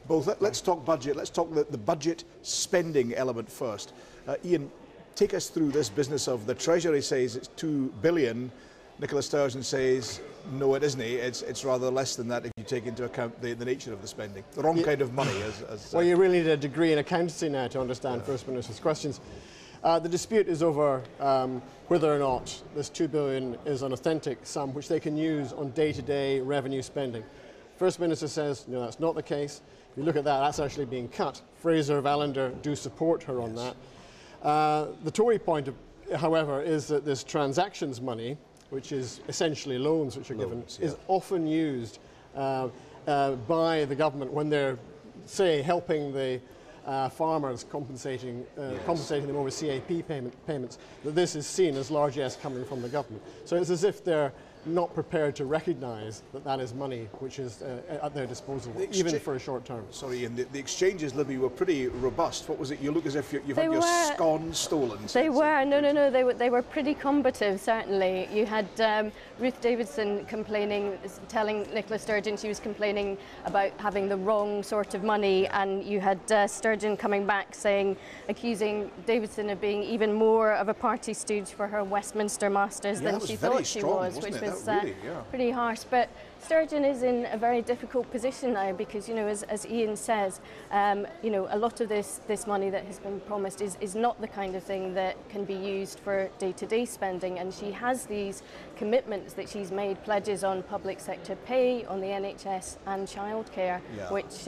Both. Let's talk budget. Let's talk the budget spending element first. Ian, take us through this business of the Treasury says it's $2 billion. Nicola Sturgeon says, no, it isn't. It's rather less than that if you take into account the nature of the spending. The wrong kind of money. Well, you really need a degree in accountancy now to understand First Minister's questions. The dispute is over whether or not this $2 billion is an authentic sum which they can use on day-to-day revenue spending. First Minister says, no, that's not the case. If you look at that, that's actually being cut. Fraser, Wallander do support her on that. The Tory point, however, is that this transactions money, which is essentially loans which are given, is often used by the government when they're, say, helping the farmers, compensating them over CAP payments, that this is seen as largesse coming from the government. So it's as if they're not prepared to recognise that that is money which is at their disposal, even for a short term. Sorry, Ian, the exchanges, Libby, were pretty robust. What was it? You look as if you've had your scones stolen. They were. No. They were pretty combative, certainly. You had Ruth Davidson complaining, telling Nicola Sturgeon she was complaining about having the wrong sort of money, and you had Sturgeon coming back saying, accusing Davidson of being even more of a party stooge for her Westminster masters than she thought she was, which was pretty harsh. But Sturgeon is in a very difficult position now because, you know, as Ian says, you know, a lot of this money that has been promised is not the kind of thing that can be used for day-to-day spending, and she has these commitments that she's made, pledges on public sector pay, on the NHS and childcare, which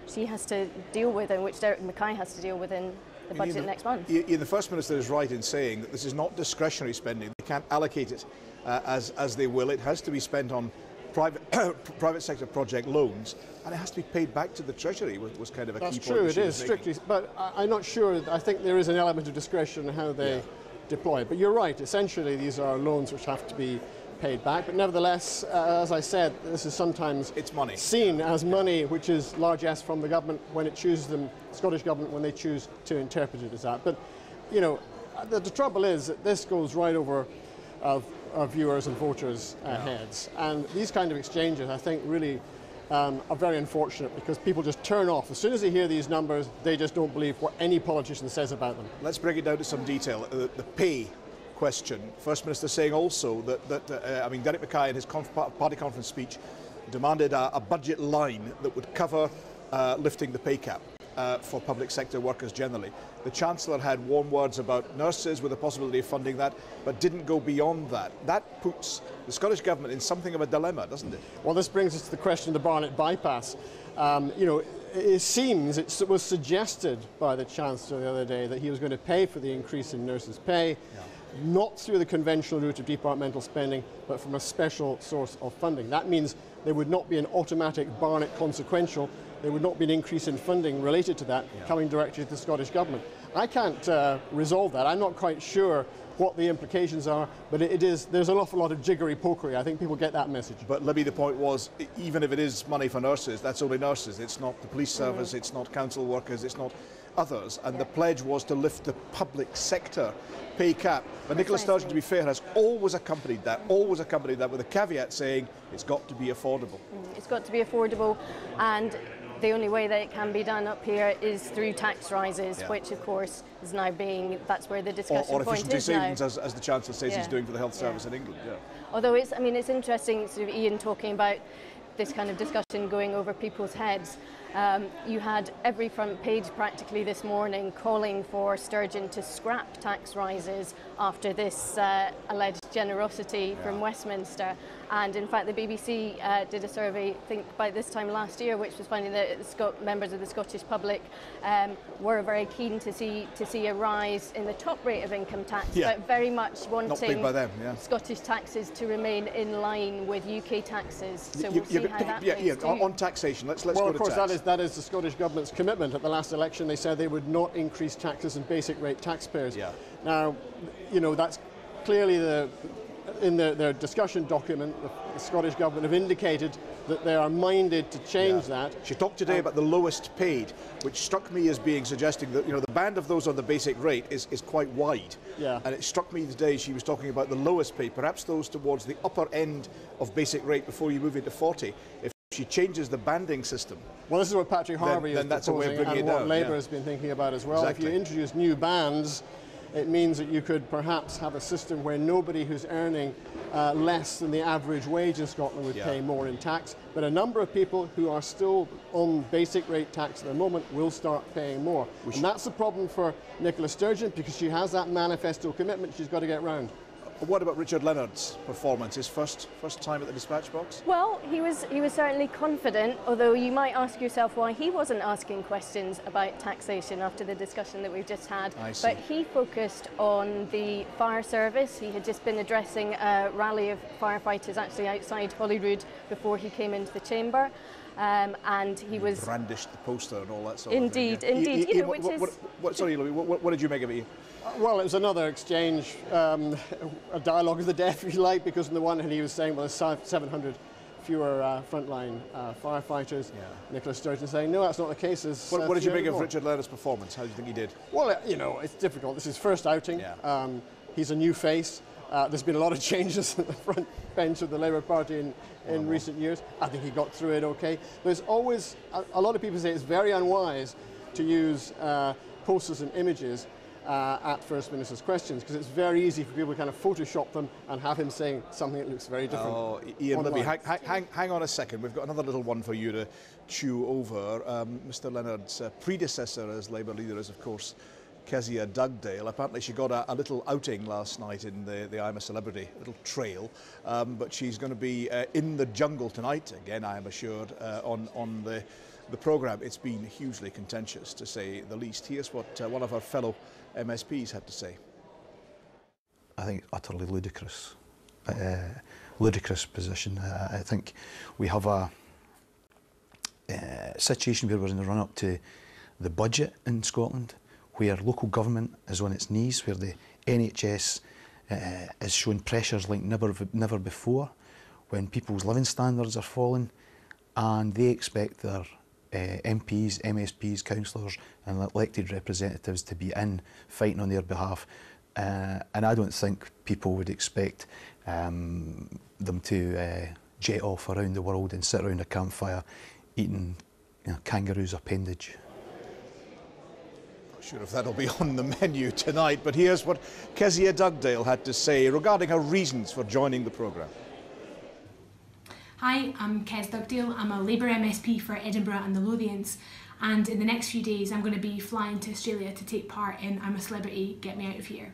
she has to deal with and which Derek Mackay has to deal with in the budget next month. Ian, the First Minister is right in saying that this is not discretionary spending. They can't allocate it as they will. It has to be spent on private sector project loans, and it has to be paid back to the Treasury, was kind of a key point. That's true, it is, strictly, but I'm not sure. I think there is an element of discretion in how they deploy it. But you're right, essentially these are loans which have to be paid back, but nevertheless, as I said, this is sometimes seen as money which is largesse from the government when it chooses them, Scottish Government, when they choose to interpret it as that. But, you know, the trouble is that this goes right over our viewers and voters' heads. And these kind of exchanges, I think, really are very unfortunate because people just turn off. As soon as they hear these numbers, they just don't believe what any politician says about them. Let's break it down to some detail. The pay question. First Minister saying also that I mean, Derek Mackay in his party conference speech demanded a budget line that would cover lifting the pay cap for public sector workers generally. The Chancellor had warm words about nurses with the possibility of funding that, but didn't go beyond that. That puts the Scottish Government in something of a dilemma, doesn't it? Well, this brings us to the question of the Barnett bypass. You know, it seems it was suggested by the Chancellor the other day that he was going to pay for the increase in nurses' pay, not through the conventional route of departmental spending, but from a special source of funding. That means there would not be an automatic Barnett consequential. There would not be an increase in funding related to that coming directly to the Scottish Government. I can't resolve that. I'm not quite sure what the implications are, but there's an awful lot of jiggery-pokery. I think people get that message. But Libby, the point was, even if it is money for nurses, that's only nurses. It's not the police service, it's not council workers, it's not others. And the pledge was to lift the public sector pay cap. But Nicola Sturgeon, to be fair, has always accompanied that with a caveat saying it's got to be affordable. It's got to be affordable, and the only way that it can be done up here is through tax rises, which of course is now that's where the discussion or point efficiency is savings, now. as the Chancellor says he's doing for the health service in England. Although it's interesting, sort of Ian talking about this kind of discussion going over people's heads. You had every front page practically this morning calling for Sturgeon to scrap tax rises after this alleged generosity from Westminster. And in fact, the BBC did a survey, I think by this time last year, which was finding that members of the Scottish public were very keen to see a rise in the top rate of income tax, but very much wanting Scottish taxes to remain in line with UK taxes. So we'll see how that plays too. On taxation, let's go to tax. Well, of course, that is the Scottish Government's commitment. At the last election, they said they would not increase taxes on basic rate taxpayers. Now, you know, that's clearly in their discussion document, the Scottish Government have indicated that they are minded to change that. She talked today about the lowest paid, which struck me as being suggesting that, you know, the band of those on the basic rate is quite wide. And it struck me today she was talking about the lowest paid, perhaps those towards the upper end of basic rate before you move into 40. If she changes the banding system. Well, this is what Patrick Harvey is that's a way of proposing, bringing and it what down, Labour yeah. has been thinking about as well. Exactly. If you introduce new bands, it means that you could perhaps have a system where nobody who's earning less than the average wage in Scotland would pay more in tax, but a number of people who are still on basic rate tax at the moment will start paying more. And that's the problem for Nicola Sturgeon, because she has that manifesto commitment she's got to get round. What about Richard Leonard's performance? His first time at the dispatch box? Well, he was certainly confident, although you might ask yourself why he wasn't asking questions about taxation after the discussion that we've just had. I see. But he focused on the fire service. He had just been addressing a rally of firefighters actually outside Holyrood before he came into the chamber. And he was brandished the poster and all that sort of thing. Indeed. Ian, sorry, Louis, what did you make of it? Well, it was another exchange, a dialogue of the deaf, if you like, because on the one hand he was saying, well, there's 700 fewer frontline firefighters. Yeah. Nicola Sturgeon saying, no, that's not the case. What did you make of Richard Leonard's performance? How do you think he did? Well, you know, it's difficult. This is his first outing. Yeah. He's a new face. There's been a lot of changes at the front bench of the Labour Party in recent years. I think he got through it okay. There's always, a lot of people say it's very unwise to use posters and images at First Minister's questions, because it's very easy for people to kind of Photoshop them and have him saying something that looks very different. Oh, Ian, let me hang on a second. We've got another little one for you to chew over. Mr. Leonard's predecessor as Labour leader is, of course, Kezia Dugdale. Apparently she got a little outing last night in the I'm a Celebrity, a little trail, but she's going to be in the jungle tonight, again I am assured, on the programme. It's been hugely contentious, to say the least. Here's what one of our fellow MSPs had to say. I think utterly ludicrous, ludicrous position. I think we have a situation where we're in the run-up to the budget in Scotland, where local government is on its knees, where the NHS is showing pressures like never before, when people's living standards are falling, and they expect their MPs, MSPs, councillors and elected representatives to be in fighting on their behalf. And I don't think people would expect them to jet off around the world and sit around a campfire eating kangaroo's appendage. Not sure if that'll be on the menu tonight, but here's what Kezia Dugdale had to say regarding her reasons for joining the programme. Hi, I'm Kez Dugdale. I'm a Labour MSP for Edinburgh and the Lothians, and in the next few days I'm going to be flying to Australia to take part in I'm a Celebrity, Get Me Out of Here.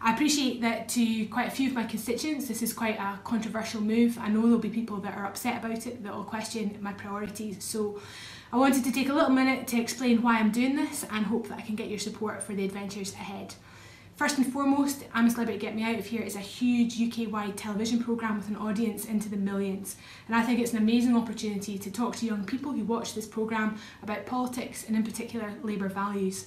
I appreciate that to quite a few of my constituents this is quite a controversial move. I know there'll be people that are upset about it, that will question my priorities, so I wanted to take a little minute to explain why I'm doing this and hope that I can get your support for the adventures ahead. First and foremost, I'm a Celebrity, Get Me Out of Here is a huge UK-wide television programme with an audience into the millions, and I think it's an amazing opportunity to talk to young people who watch this programme about politics and in particular Labour values.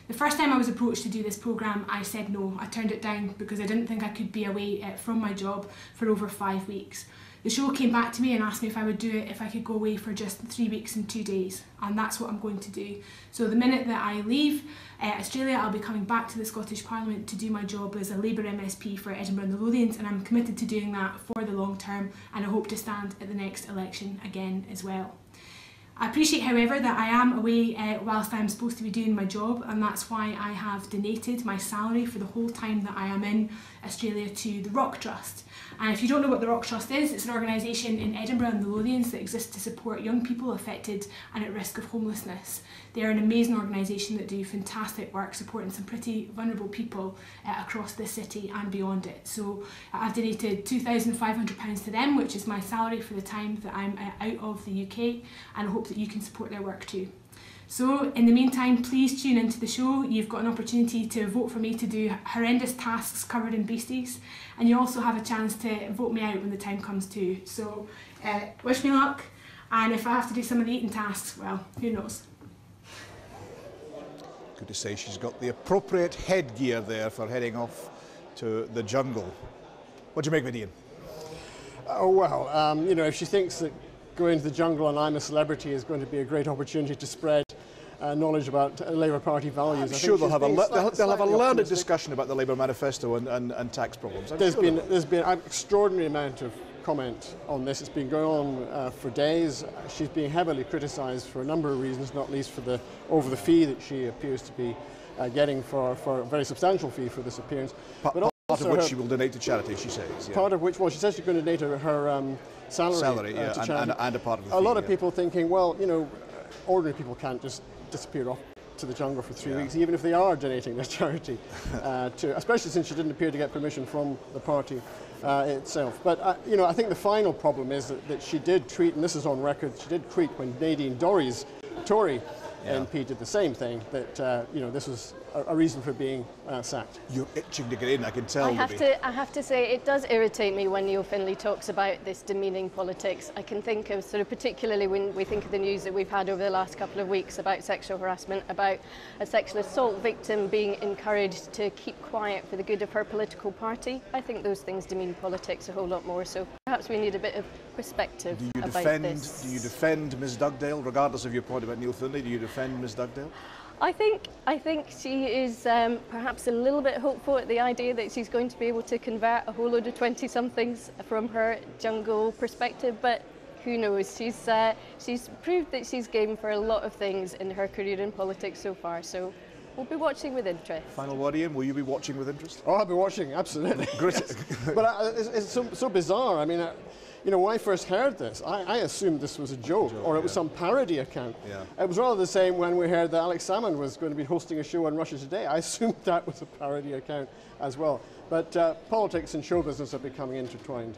The first time I was approached to do this programme, I said no. I turned it down because I didn't think I could be away from my job for over 5 weeks. The show came back to me and asked me if I would do it if I could go away for just 3 weeks and 2 days, and that's what I'm going to do. So the minute that I leave Australia, I'll be coming back to the Scottish Parliament to do my job as a Labour MSP for Edinburgh and the Lothians, and I'm committed to doing that for the long term, and I hope to stand at the next election again as well. I appreciate, however, that I am away whilst I'm supposed to be doing my job, and that's why I have donated my salary for the whole time that I am in Australia to the Rock Trust. And if you don't know what the Rock Trust is, it's an organisation in Edinburgh and the Lothians that exists to support young people affected and at risk of homelessness. They're an amazing organisation that do fantastic work supporting some pretty vulnerable people across the city and beyond it. So I've donated £2,500 to them, which is my salary for the time that I'm out of the UK, and I hope that you can support their work too. So in the meantime, please tune into the show. You've got an opportunity to vote for me to do horrendous tasks covered in beasties, and you also have a chance to vote me out when the time comes too. So wish me luck, and if I have to do some of the eating tasks, well, who knows. Good to say she's got the appropriate headgear there for heading off to the jungle. What do you make of it, Ian? Oh well, you know, if she thinks that going to the jungle and I'm a Celebrity is going to be a great opportunity to spread knowledge about Labour Party values. I'm sure they'll have a learned discussion about the Labour manifesto and tax problems. There's been an extraordinary amount of comment on this. It's been going on for days. She's being heavily criticised for a number of reasons, not least for over the fee that she appears to be getting for a very substantial fee for this appearance. Part of which she will donate to charity, she says. Yeah. Part of which, well, she says she's going to donate her salary yeah, to charity. And a part of the fee. A lot of people thinking, well, you know, ordinary people can't just disappear off to the jungle for 3 weeks, even if they are donating their charity, especially since she didn't appear to get permission from the party itself. But you know, I think the final problem is that she did tweet, and this is on record, she did tweet when Nadine Dorries, Tory MP, did the same thing, that you know, this was a reason for being sacked. You're itching to get in, I can tell. I have to say, it does irritate me when Neil Findlay talks about this demeaning politics. I can think of, sort of particularly when we think of the news that we've had over the last couple of weeks about sexual harassment, about a sexual assault victim being encouraged to keep quiet for the good of her political party. I think those things demean politics a whole lot more, so perhaps we need a bit of perspective about this. Do you defend Ms Dugdale, regardless of your point about Neil Findlay? Do you defend Ms Dugdale? I think she is perhaps a little bit hopeful at the idea that she's going to be able to convert a whole load of 20-somethings from her jungle perspective, but who knows? She's proved that she's game for a lot of things in her career in politics so far, so we'll be watching with interest. Final word, Ian, will you be watching with interest? Oh, I'll be watching, absolutely. Yes. But it's so bizarre. I mean, you know, when I first heard this, I assumed this was a joke or it was some parody account. Yeah. It was rather the same when we heard that Alex Salmond was going to be hosting a show on Russia Today. I assumed that was a parody account as well. But politics and show business are becoming intertwined.